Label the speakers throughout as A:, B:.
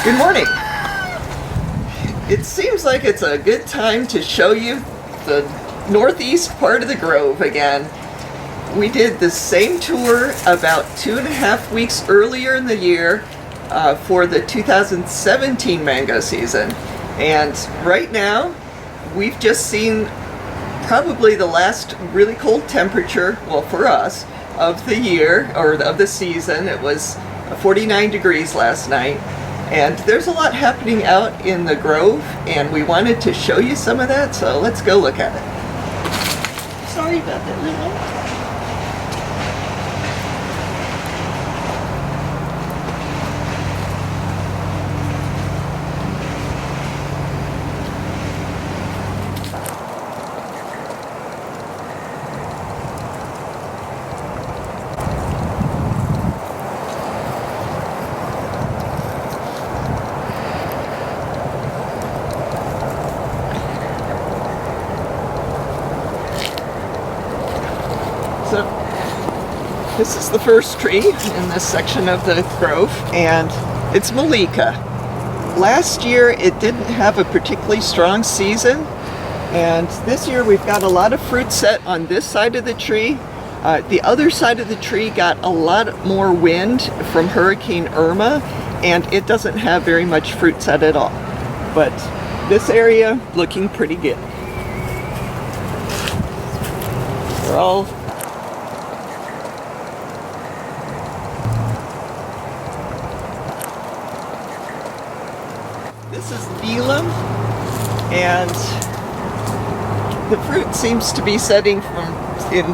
A: Good morning. It seems like it's a good time to show you the northeast part of the grove again. We did the same tour about 2.5 weeks earlier in the year for the 2017 mango season. And right now, we've just seen probably the last really cold temperature, well for us, of the year, or of the season. It was 49 degrees last night. And there's a lot happening out in the grove, and we wanted to show you some of that, so let's go look at it. Sorry about that, little. So this is the first tree in this section of the grove, and it's Mallika. Last year it didn't have a particularly strong season, and this year we've got a lot of fruit set on this side of the tree. The other side of the tree got a lot more wind from Hurricane Irma, and it doesn't have very much fruit set at all. But this area looking pretty good. They're all This is Elam, and the fruit seems to be setting in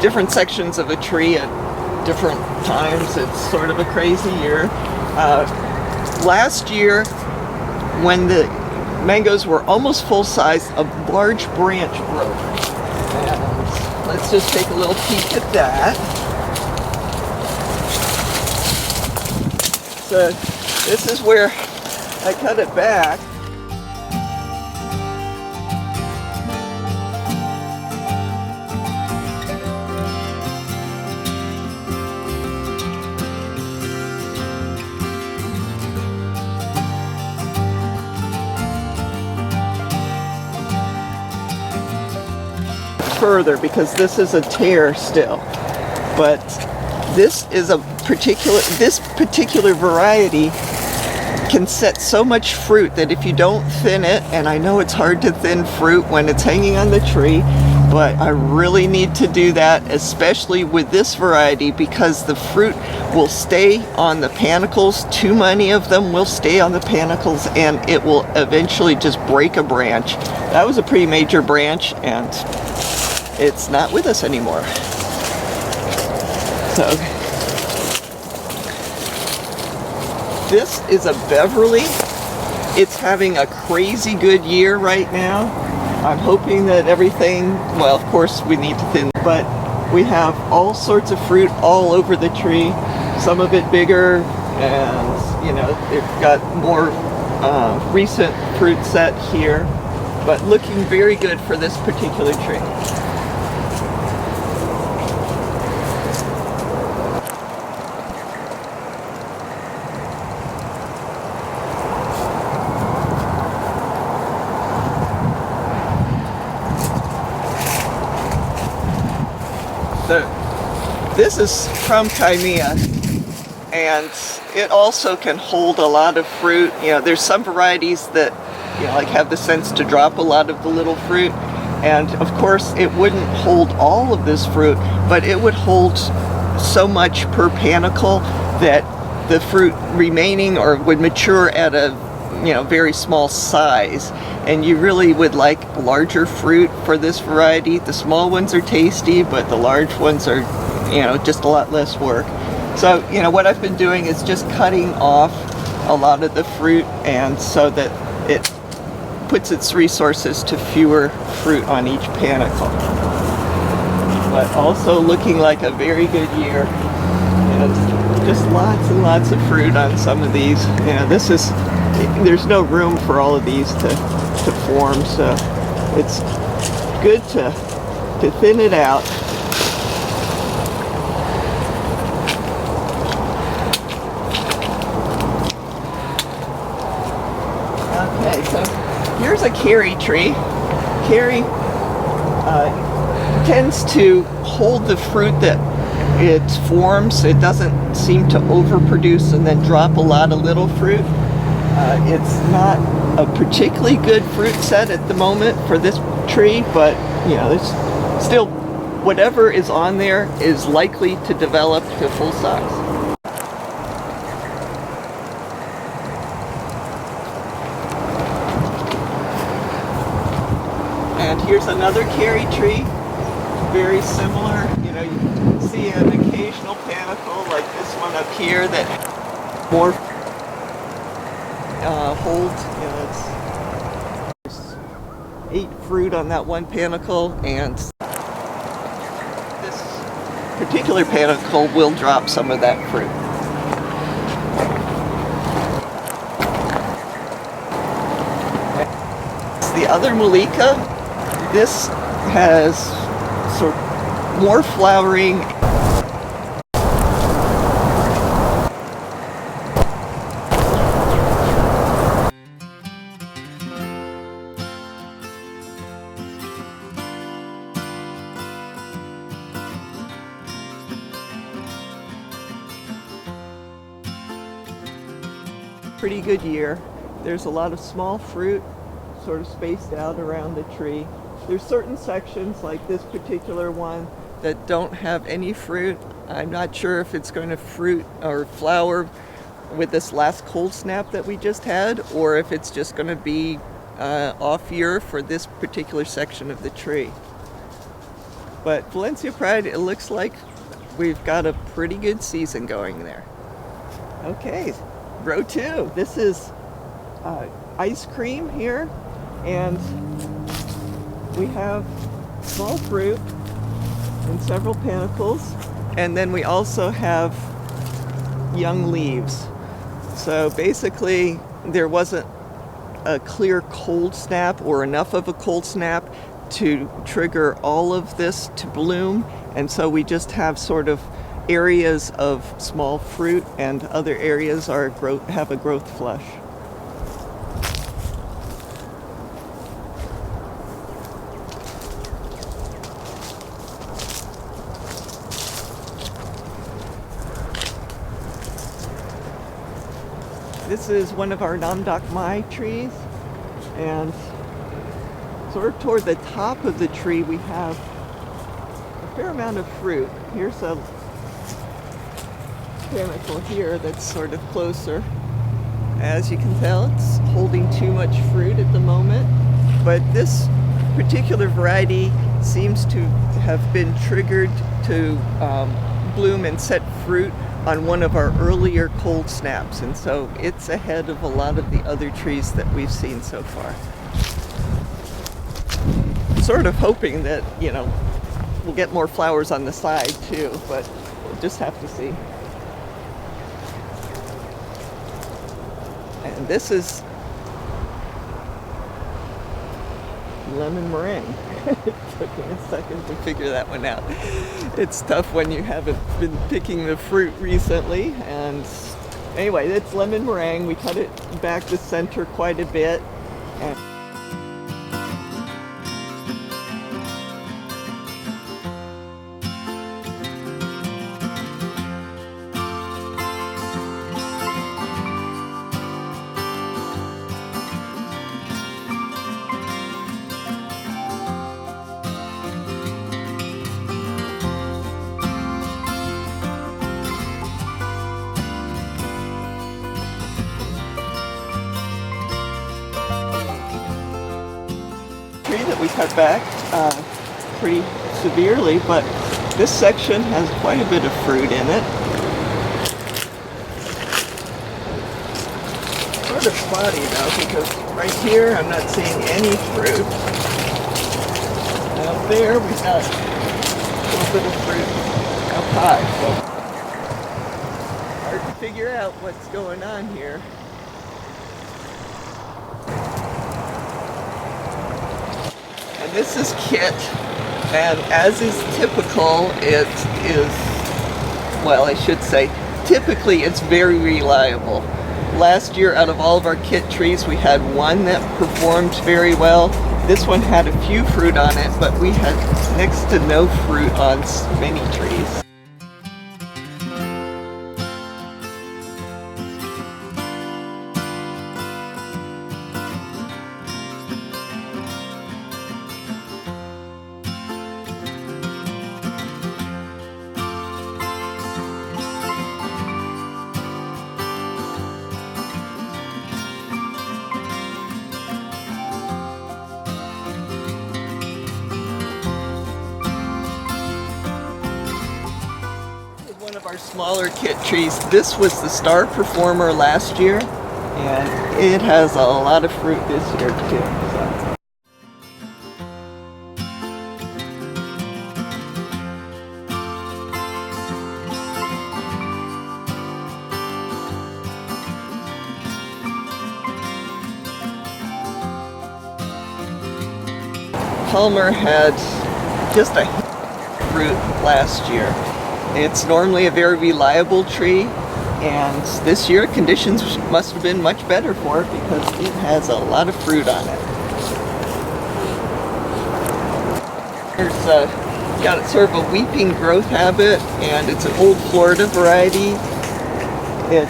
A: different sections of the tree at different times. It's sort of a crazy year. Last year, when the mangoes were almost full size, a large branch broke. And let's just take a little peek at that. So this is where I cut it back. Further, because this is a tear still, but this particular variety can set so much fruit that if you don't thin it, and I know it's hard to thin fruit when it's hanging on the tree, but I really need to do that, especially with this variety, because the fruit will stay on the panicles. Too many of them will stay on the panicles, and it will eventually just break a branch. That was a pretty major branch, and it's not with us anymore. So this is a Beverly. It's having a crazy good year right now. I'm hoping that everything, well, of course we need to thin, but we have all sorts of fruit all over the tree. Some of it bigger, and you know, they've got more recent fruit set here, but looking very good for this particular tree. This is Pram-Kai Mea, and it also can hold a lot of fruit. You know, there's some varieties that, you know, like have the sense to drop a lot of the little fruit, and of course it wouldn't hold all of this fruit, but it would hold so much per panicle that the fruit remaining or would mature at a, you know, very small size. And you really would like larger fruit for this variety. The small ones are tasty, but the large ones are, you know, just a lot less work. So, you know, what I've been doing is just cutting off a lot of the fruit, and so that it puts its resources to fewer fruit on each panicle. But also looking like a very good year. And just lots and lots of fruit on some of these. You know, there's no room for all of these to form, so it's good to thin it out. Okay, so here's a carry tree. Carry tends to hold the fruit that it forms. It doesn't seem to overproduce and then drop a lot of little fruit. It's not a particularly good fruit set at the moment for this tree, but there's still whatever is on there is likely to develop to full size. And here's another carry tree, very similar. You see an occasional panicle like this one up here that more holds. It's 8 fruit on that one panicle, and this particular panicle will drop some of that fruit. The other Mallika. This has sort of more flowering. Pretty good year. There's a lot of small fruit sort of spaced out around the tree. There's certain sections, like this particular one, that don't have any fruit. I'm not sure if it's going to fruit or flower with this last cold snap that we just had, or if it's just going to be off year for this particular section of the tree. But Valencia Pride, it looks like we've got a pretty good season going there. Okay, row 2. This is ice cream here, and we have small fruit in several panicles, and then we also have young leaves. So basically there wasn't a clear cold snap or enough of a cold snap to trigger all of this to bloom, and so we just have sort of areas of small fruit, and other areas have a growth flush. This is one of our Namdak Mai trees, and sort of toward the top of the tree we have a fair amount of fruit. Here's a panicle here that's sort of closer. As you can tell, it's holding too much fruit at the moment, but this particular variety seems to have been triggered to bloom and set fruit on one of our earlier cold snaps, and so it's ahead of a lot of the other trees that we've seen so far. Sort of hoping that, we'll get more flowers on the side too, but we'll just have to see. And this is lemon meringue. It took me a second to figure that one out. It's tough when you haven't been picking the fruit recently. And anyway, it's lemon meringue. We cut it back the center quite a bit. And tree that we cut back pretty severely, but this section has quite a bit of fruit in it. Sort of spotty though, because right here I'm not seeing any fruit. Out there we've got a little bit of fruit up high, so hard to figure out what's going on here. And this is Kit, and as is typical, typically it's very reliable. Last year, out of all of our kit trees, we had one that performed very well. This one had a few fruit on it, but we had next to no fruit on many trees. One of our smaller kit trees. This was the star performer last year, and it has a lot of fruit this year too. So. Palmer had just a hint of fruit last year. It's normally a very reliable tree, and this year conditions must have been much better for it because it has a lot of fruit on it. There's got sort of a weeping growth habit, and it's an old Florida variety. It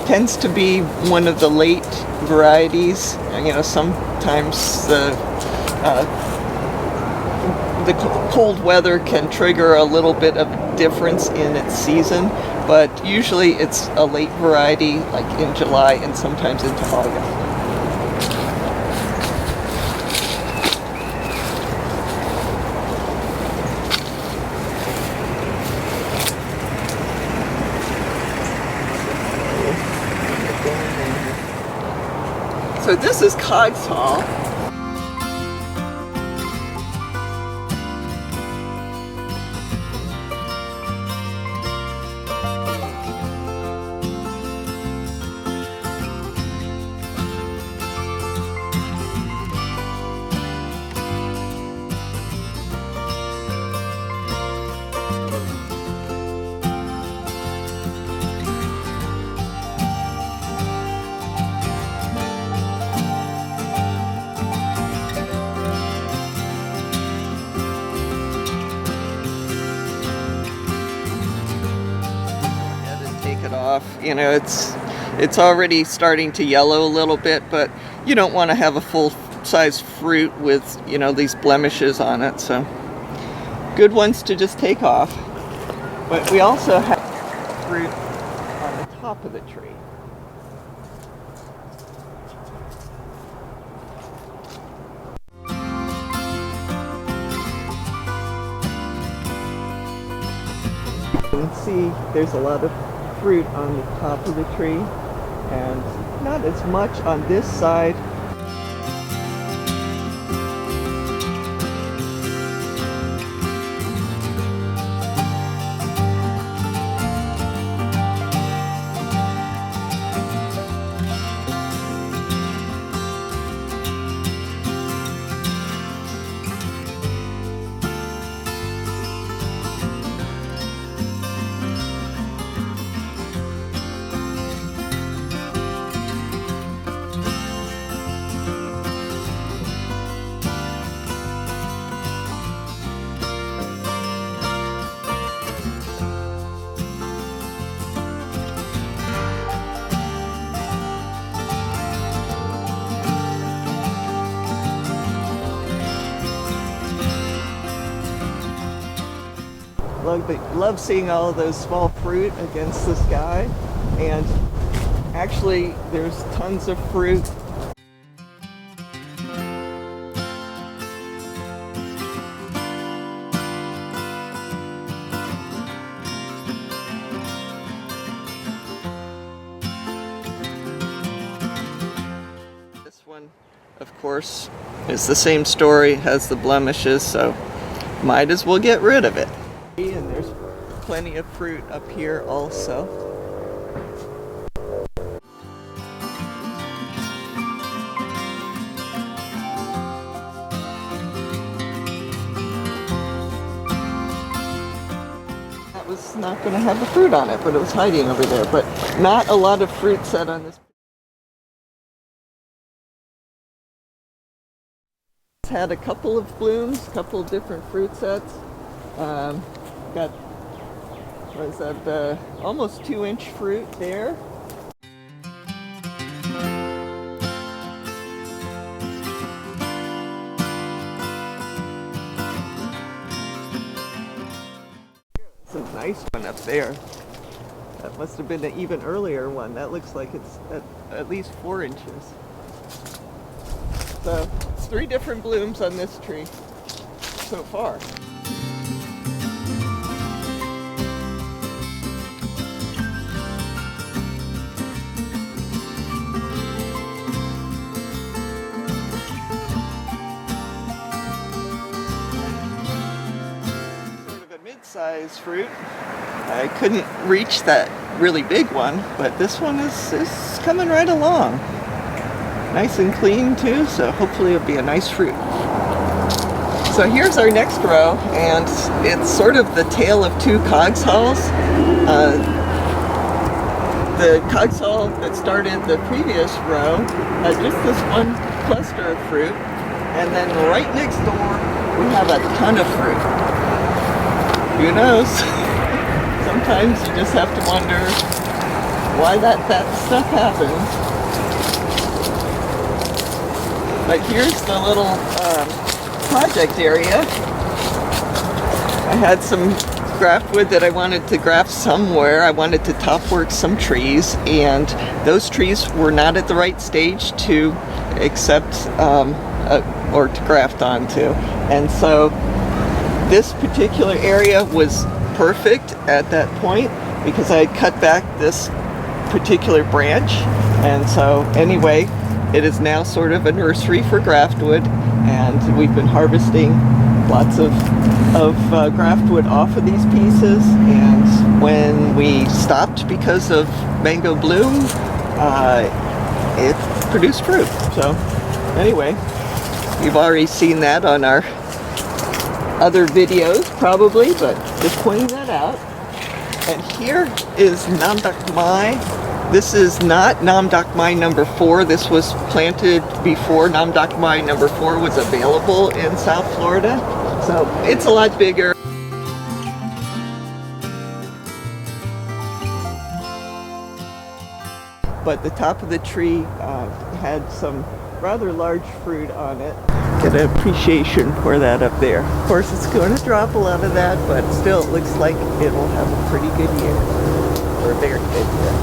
A: tends to be one of the late varieties. You know, sometimes the cold weather can trigger a little bit of difference in its season, but usually it's a late variety, like in July and sometimes into August. So this is Cogshaw. Off. You know, it's already starting to yellow a little bit, but you don't want to have a full-size fruit with, you know, these blemishes on it, so good ones to just take off. But we also have fruit on the top of the tree. You can see there's a lot of fruit on the top of the tree, and not as much on this side. Love seeing all of those small fruit against the sky, and actually there's tons of fruit. This one, of course, is the same story, has the blemishes, so might as well get rid of it. And there's plenty of fruit up here also. That was not going to have the fruit on it, but it was hiding over there. But not a lot of fruit set on this. It's had a couple of blooms, a couple of different fruit sets. Got, what is that, almost 2-inch fruit there. It's a nice one up there. That must have been an even earlier one. That looks like it's at least 4 inches. So, it's 3 different blooms on this tree so far. Size fruit. I couldn't reach that really big one, but this one is coming right along. Nice and clean too, so hopefully it'll be a nice fruit. So here's our next row, and it's sort of the tale of 2 cogshalls. The cogshawl that started the previous row had just this one cluster of fruit, and then right next door we have a ton of fruit. Who knows? Sometimes you just have to wonder why that stuff happens. But here's the little project area. I had some graft wood that I wanted to graft somewhere. I wanted to top work some trees, and those trees were not at the right stage to accept or to graft onto. And so this particular area was perfect at that point because I had cut back this particular branch, and so anyway, it is now sort of a nursery for graft wood, and we've been harvesting lots of graft wood off of these pieces, and when we stopped because of mango bloom, it produced fruit. So anyway, you've already seen that on our other videos probably, but just pointing that out. And here is Namdak Mai. This is not Namdak Mai number 4. This was planted before Namdak Mai number 4 was available in South Florida. So it's a lot bigger. But the top of the tree had some rather large fruit on it. Get an appreciation for that up there. Of course, it's going to drop a lot of that, but still, it looks like it will have a pretty good year, or a very good year.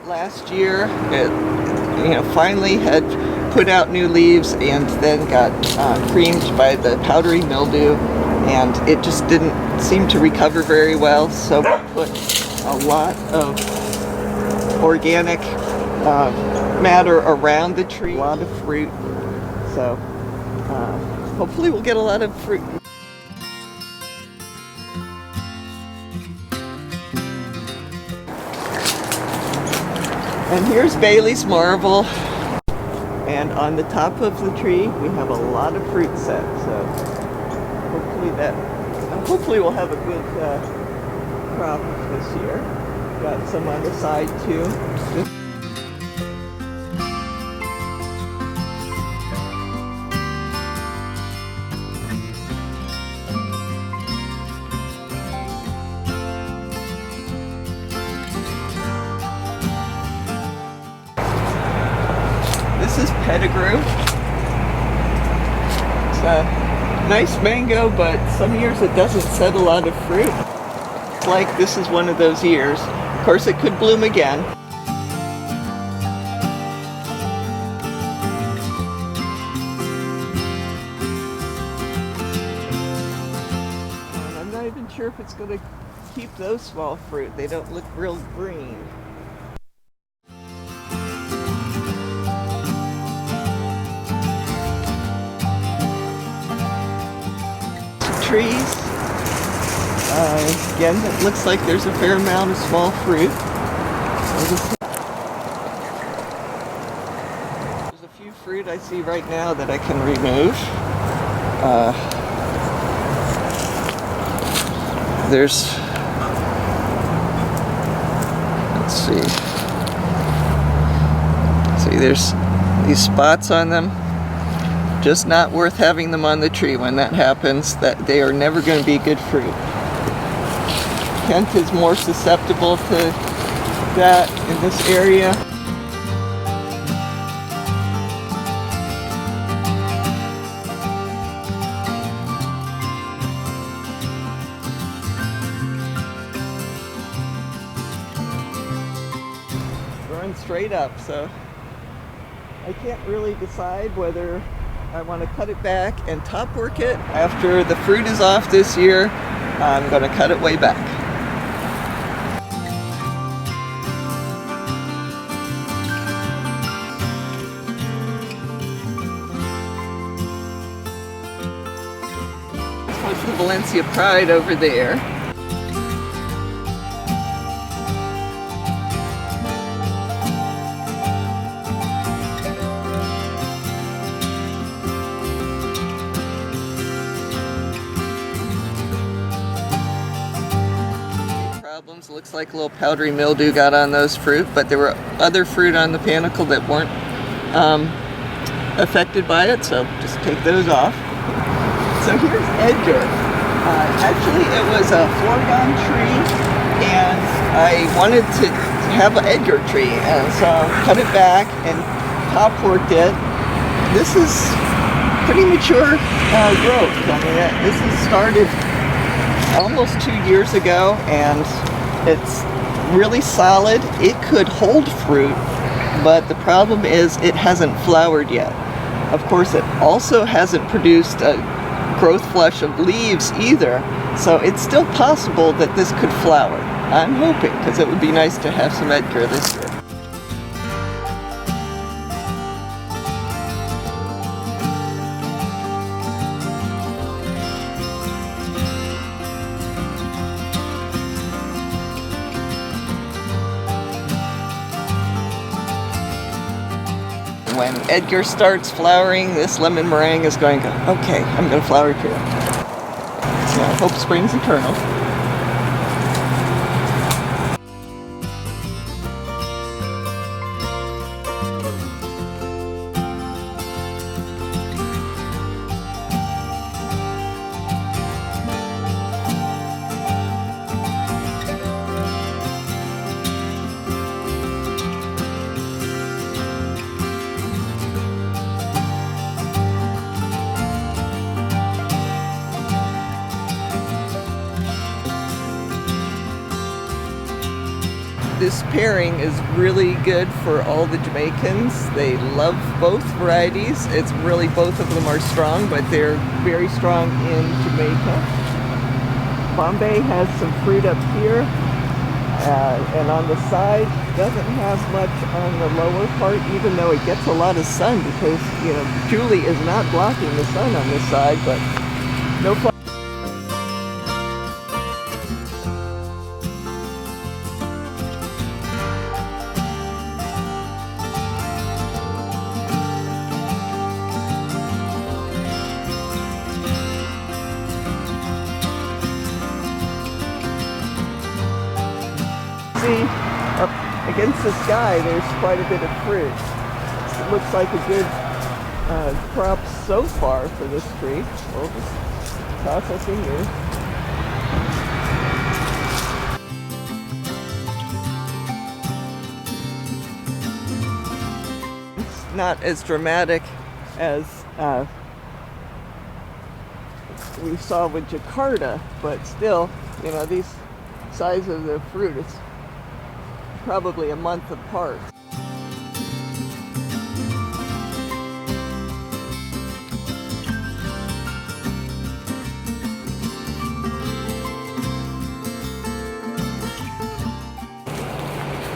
A: Last year, it finally had put out new leaves and then got creamed by the powdery mildew, and it just didn't seem to recover very well, so we put a lot of organic matter around the tree, a lot of fruit, so hopefully we'll get a lot of fruit. And here's Bailey's Marvel. And on the top of the tree, we have a lot of fruit set. So hopefully we'll have a good crop this year. Got some on the side too. This is Pettigrew. It's a nice mango, but some years it doesn't set a lot of fruit. It's like this is one of those years. Of course, it could bloom again. And I'm not even sure if it's going to keep those small fruit. They don't look real green. Trees. Again, it looks like there's a fair amount of small fruit. fruit I see right now that I can remove. Let's see. See, there's these spots on them. Just not worth having them on the tree. When that happens, that they are never going to be good fruit. Kent is more susceptible to that in this area. Growing straight up, so I can't really decide whether I want to cut it back and top work it. After the fruit is off this year, I'm going to cut it way back. Let's put the Valencia Pride over there. Looks like a little powdery mildew got on those fruit, but there were other fruit on the panicle that weren't affected by it, so just take those off. So here's Edgar. Actually, it was a foregone tree, and I wanted to have an Edgar tree, and so cut it back and top worked it. This is pretty mature growth. I mean, this has started almost 2 years ago, and it's really solid. It could hold fruit, but the problem is it hasn't flowered yet. Of course, it also hasn't produced a growth flush of leaves either, so it's still possible that this could flower. I'm hoping, because it would be nice to have some Edgar this year. When Edgar starts flowering, this lemon meringue is going to go, okay, I'm going to flower too. So I hope spring's eternal. This pairing is really good for all the Jamaicans. They love both varieties. It's really, both of them are strong, but they're very strong in Jamaica. Bombay has some fruit up here, and on the side, doesn't have much on the lower part, even though it gets a lot of sun, because, you know, Julie is not blocking the sun on this side, but no problem. See, up against the sky, there's quite a bit of fruit. It looks like a good crop so far for this tree. We'll just toss our fingers. It's not as dramatic as we saw with Jakarta, but still, you know, these size of the fruit, it's probably a month apart.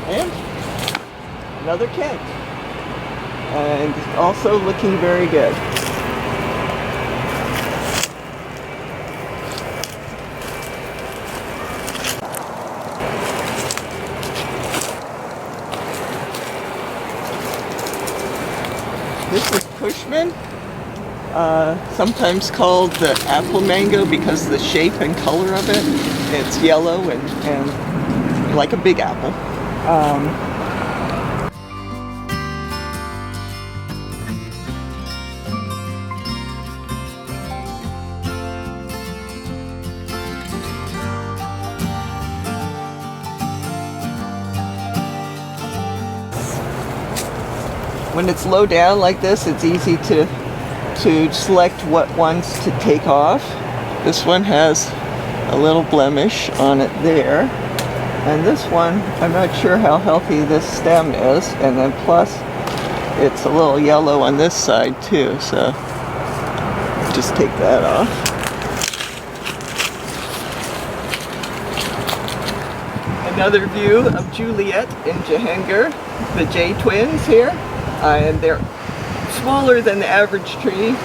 A: And another Kent. And also looking very good. This is sometimes called the apple mango because of the shape and color of it. It's yellow and like a big apple. When it's low down like this, it's easy to select what ones to take off. This one has a little blemish on it there. And this one, I'm not sure how healthy this stem is. And then plus, it's a little yellow on this side too. So just take that off. Another view of Juliet and Jahangir, the J twins here. And they're smaller than the average tree.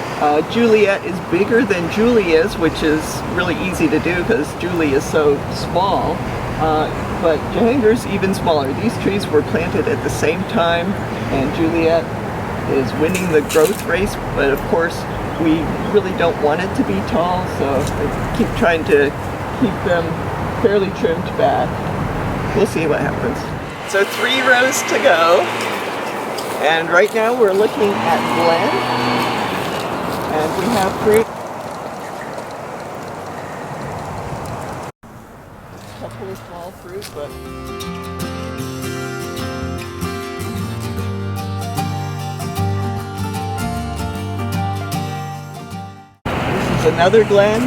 A: Juliet is bigger than Julie is, which is really easy to do because Julie is so small. But Jahangir's even smaller. These trees were planted at the same time, and Juliet is winning the growth race. But of course, we really don't want it to be tall, so I keep trying to keep them fairly trimmed back. We'll see what happens. So 3 rows to go. And right now we're looking at Glen, and we have fruit. A couple of small fruit, but this is another Glen,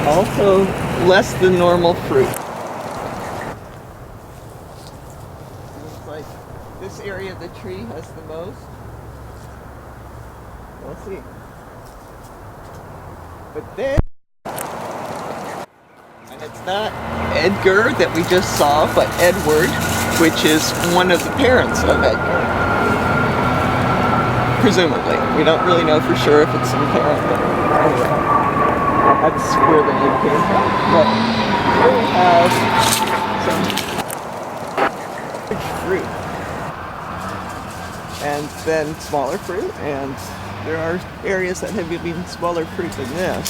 A: also less than normal fruit. This area of the tree has the most. We'll see. But then, and it's not Edgar that we just saw, but Edward, which is one of the parents of Edgar. Presumably. We don't really know for sure if it's some parent, but anyway. That's where the name came from. But here we have some fruit. And then smaller fruit, and there are areas that have even smaller fruit than this.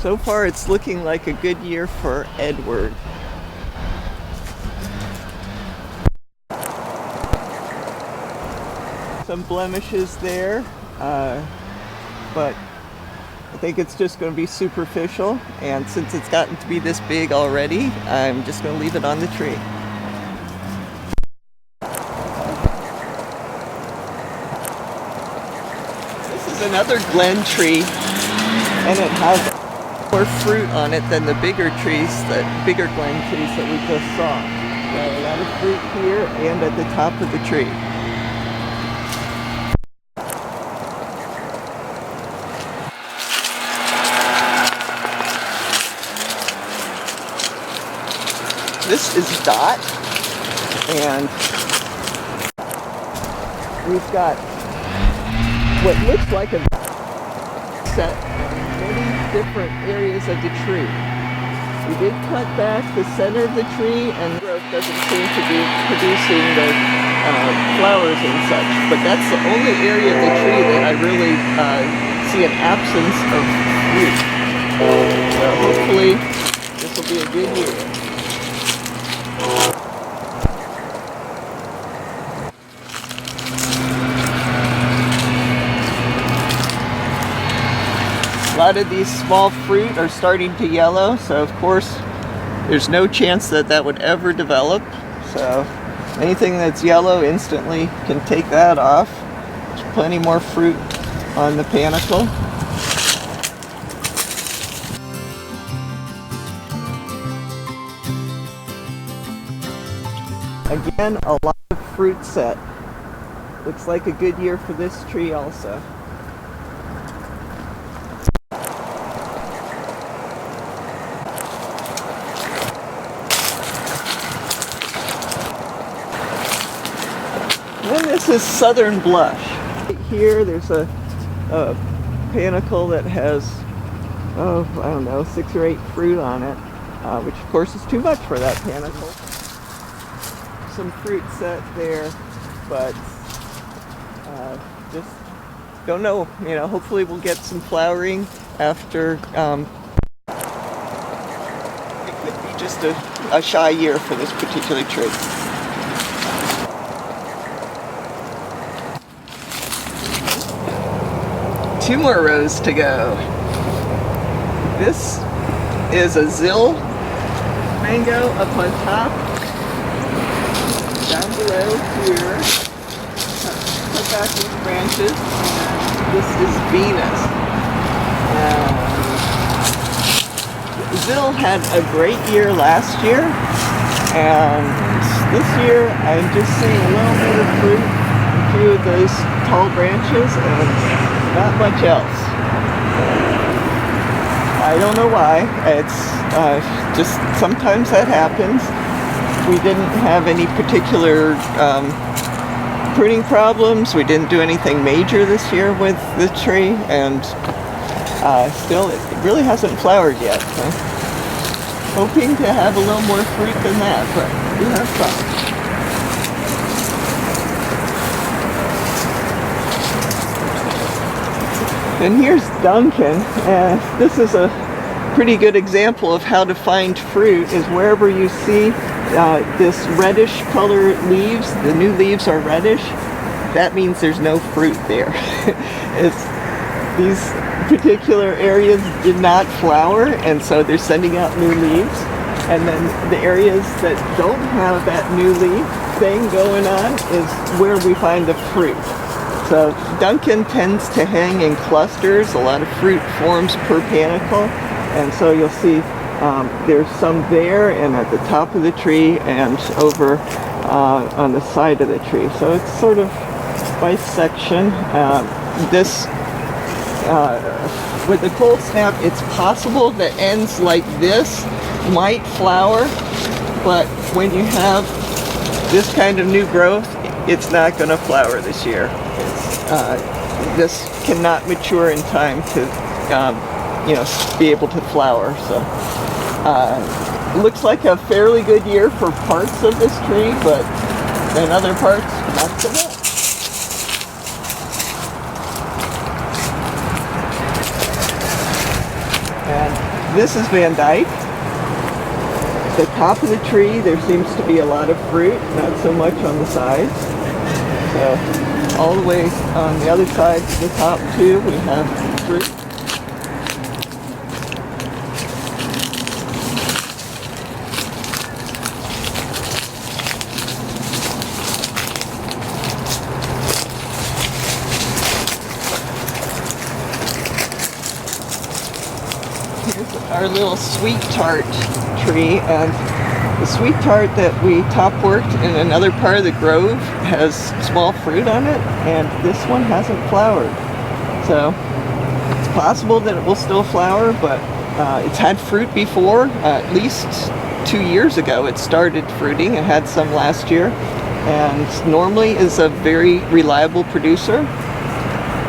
A: So far it's looking like a good year for Edward. Some blemishes there, but I think it's just going to be superficial, and since it's gotten to be this big already, I'm just going to leave it on the tree. Another Glen tree, and it has more fruit on it than the bigger trees, the bigger Glen trees that we just saw. Got a lot of fruit here and at the top of the tree. This is Dot, and we've got what looks like a set many different areas of the tree. We did cut back the center of the tree, and the growth doesn't seem to be producing the flowers and such, but that's the only area of the tree that I really see an absence of fruit. So hopefully this will be a good year. A lot of these small fruit are starting to yellow, so of course there's no chance that that would ever develop. So anything that's yellow instantly can take that off. There's plenty more fruit on the panicle. Again, a lot of fruit set. Looks like a good year for this tree also. And this is Southern Blush. Right here, there's a panicle that has, I don't know, 6 or 8 fruit on it, which of course is too much for that panicle. Some fruit set there, but just don't know. Hopefully we'll get some flowering after. It could be just a shy year for this particular tree. Two more rows to go. This is a Zill mango up on top. Down below here, cut back these branches. This is Venus. Zill had a great year last year, and this year I'm just seeing a little bit of fruit, a few of those tall branches, and not much else. I don't know why. It's just sometimes that happens. We didn't have any particular pruning problems. We didn't do anything major this year with the tree, and still it really hasn't flowered yet. So hoping to have a little more fruit than that, but we have some. And here's Duncan, and this is a pretty good example of how to find fruit, is wherever you see this reddish colored leaves, the new leaves are reddish, that means there's no fruit there. These particular areas did not flower, and so they're sending out new leaves. And then the areas that don't have that new leaf thing going on is where we find the fruit. So Duncan tends to hang in clusters. A lot of fruit forms per panicle, and so you'll see there's some there and at the top of the tree and over on the side of the tree. So it's sort of by section. With the cold snap, it's possible that ends like this might flower, but when you have this kind of new growth, it's not going to flower this year. This cannot mature in time to, be able to flower. So, looks like a fairly good year for parts of this tree, but then other parts, not so much. And this is Van Dyke. The top of the tree, there seems to be a lot of fruit, not so much on the sides. So all the way on the other side to the top too, we have fruit. Here's our little sweet tart tree, and the sweet tart that we top worked in another part of the grove has small fruit on it, and this one hasn't flowered. So it's possible that it will still flower, but it's had fruit before. At least 2 years ago it started fruiting. It had some last year, and normally is a very reliable producer,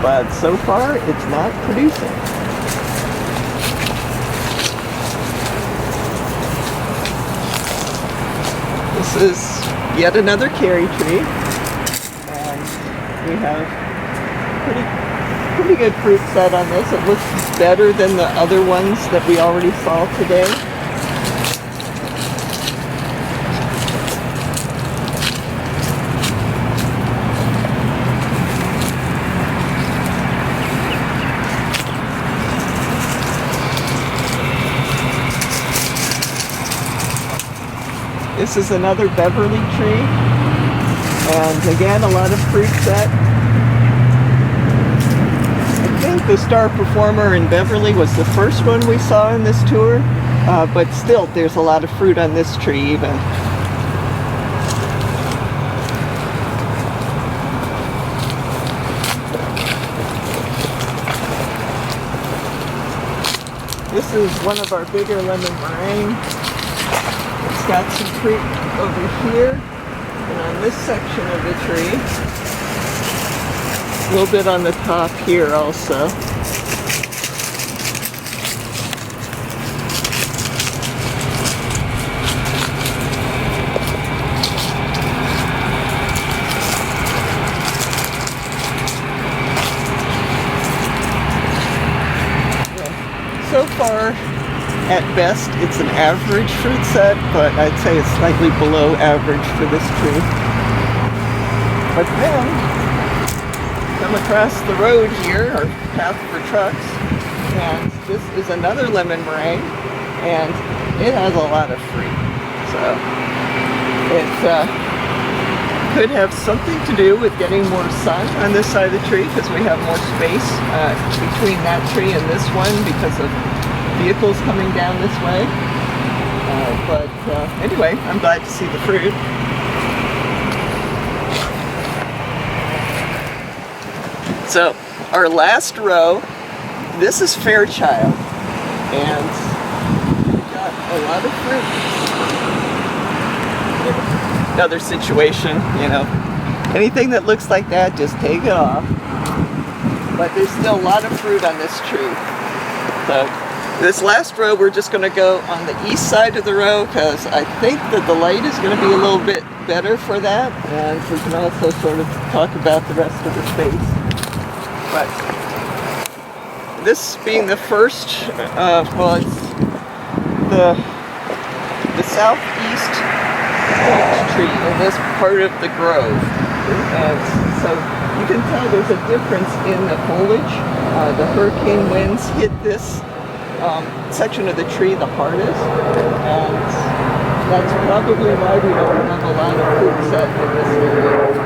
A: but so far it's not producing. This is yet another cherry tree, and we have pretty good fruit set on this. It looks better than the other ones that we already saw today. This is another Beverly tree, and again a lot of fruit set. I think the star performer in Beverly was the first one we saw in this tour, but still there's a lot of fruit on this tree even. This is one of our bigger lemon meringue. Got some fruit over here and on this section of the tree. A little bit on the top here also. far, at best, it's an average fruit set, but I'd say it's slightly below average for this tree. But then, come across the road here, or path for trucks, and this is another lemon meringue, and it has a lot of fruit. So it could have something to do with getting more sun on this side of the tree, because we have more space between that tree and this one because of vehicles coming down this way. But anyway, I'm glad to see the fruit. So our last row, this is Fairchild, and we've got a lot of fruit. Another situation, you know, anything that looks like that, just take it off. But there's still a lot of fruit on this tree. So this last row, we're just going to go on the east side of the row, because I think that the light is going to be a little bit better for that, and we can also sort of talk about the rest of the space. But this being the first, well, it's the southeast tree in this part of the grove. So you can tell there's a difference in the foliage. The hurricane winds hit this section of the tree the hardest, and that's probably why we don't have a lot of fruit set in this area.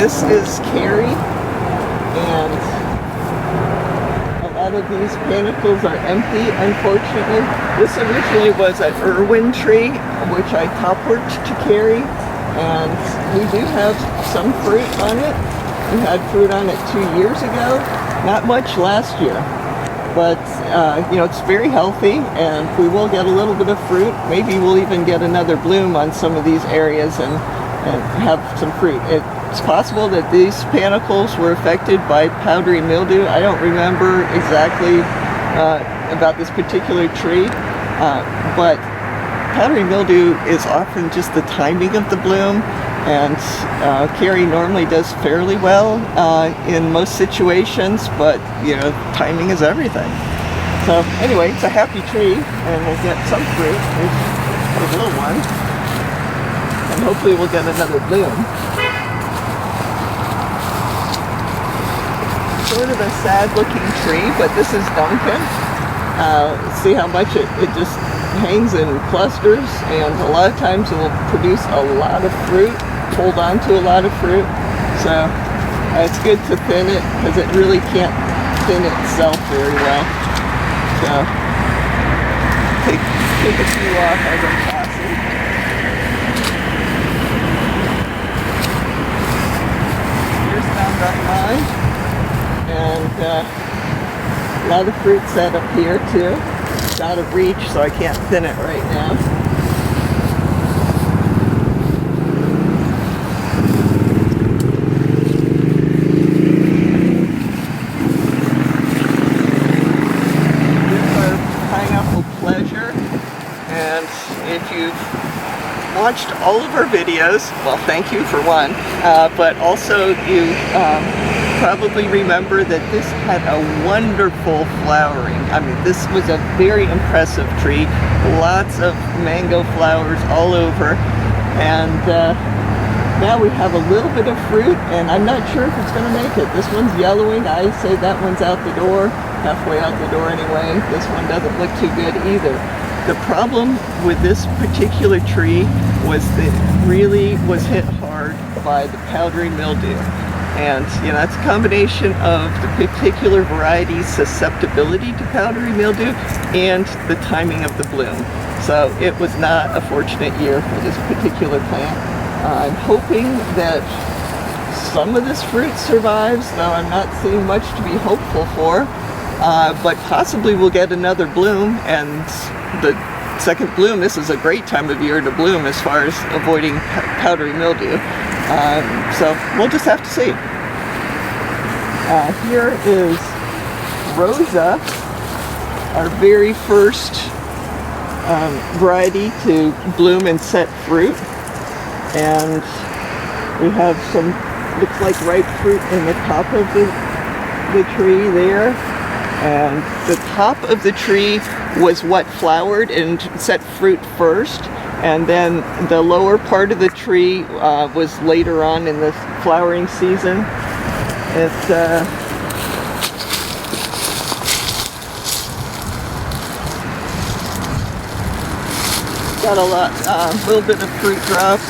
A: This is Carrie, and a lot of these panicles are empty, unfortunately. This originally was an Irwin tree, which I topworked to Carrie, and we do have some fruit on it. We had fruit on it 2 years ago, not much last year, but you know, it's very healthy, and we will get a little bit of fruit. Maybe we'll even get another bloom on some of these areas and have some fruit. It's possible that these panicles were affected by powdery mildew. I don't remember exactly about this particular tree, but powdery mildew is often just the timing of the bloom, and Carrie normally does fairly well in most situations, but you know, timing is everything. So anyway, it's a happy tree, and we'll get some fruit. There's a little one, and hopefully we'll get another bloom. Sort of a sad looking tree, but this is Duncan. See how much it just hangs in clusters, and a lot of times it will produce a lot of fruit, hold on to a lot of fruit. So it's good to thin it, because it really can't thin itself very well. So take a few off as I'm passing. Here's found up mine. And a lot of fruit set up here too. It's out of reach, so I can't thin it right now. Here's our pineapple pleasure, and if you've watched all of our videos, well, thank you for one, but also you probably remember that this had a wonderful flowering. I mean, this was a very impressive tree. Lots of mango flowers all over. And now we have a little bit of fruit, and I'm not sure if it's going to make it. This one's yellowing. I say that one's out the door, halfway out the door anyway. This one doesn't look too good either. The problem with this particular tree was that it really was hit hard by the powdery mildew. And you know, that's a combination of the particular variety's susceptibility to powdery mildew and the timing of the bloom. So it was not a fortunate year for this particular plant. I'm hoping that some of this fruit survives, though I'm not seeing much to be hopeful for. But possibly we'll get another bloom, and the second bloom, this is a great time of year to bloom as far as avoiding powdery mildew. So we'll just have to see. Here is Rosa, our very first variety to bloom and set fruit. And we have some, looks like ripe fruit in the top of the tree there. And the top of the tree was what flowered and set fruit first. And then the lower part of the tree was later on in the flowering season. It's got a little bit of fruit drops.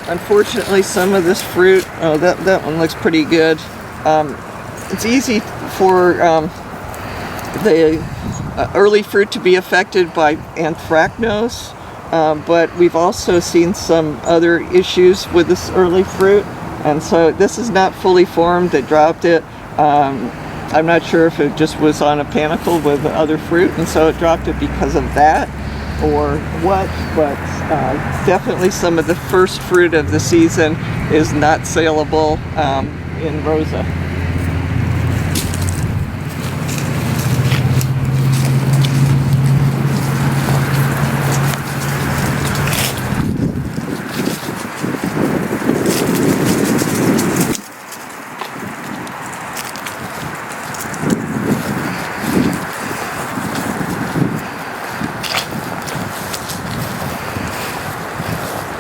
A: Unfortunately, some of this fruit, oh, that one looks pretty good. It's easy for the early fruit to be affected by anthracnose. But we've also seen some other issues with this early fruit, and so this is not fully formed. It dropped it. I'm not sure if it just was on a panicle with other fruit, and so it dropped it because of that, or what, but definitely some of the first fruit of the season is not saleable in Rosa.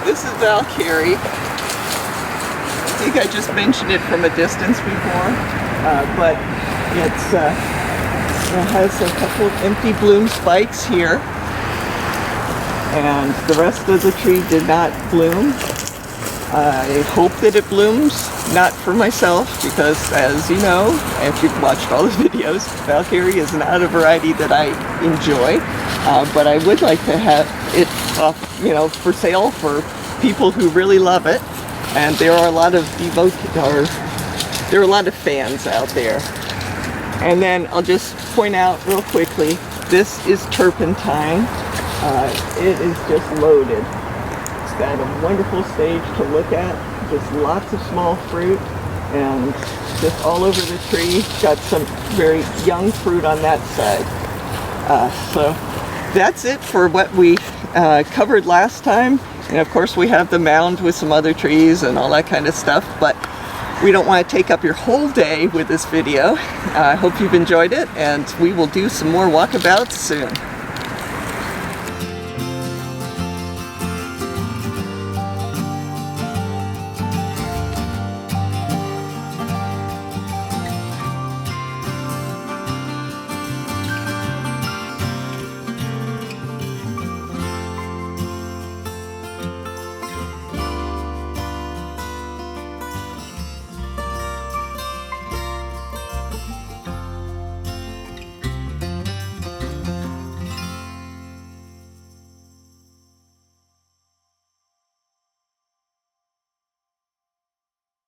A: This is Valcarrie. I think I just mentioned it from a distance before, but it has a couple of empty bloom spikes here, and the rest of the tree did not bloom. I hope that it blooms, not for myself, because as you know, if you've watched all the videos, Valcarrie is not a variety that I enjoy, but I would like to have it for sale for people who really love it, and there are a lot of fans out there. And then I'll just point out real quickly, this is Turpentine. It is just loaded. It's got a wonderful stage to look at, just lots of small fruit, and just all over the tree. Got some very young fruit on that side. So that's it for what we covered last time. And of course we have the mound with some other trees and all that kind of stuff, but we don't want to take up your whole day with this video. I hope you've enjoyed it, and we will do some more walkabouts soon.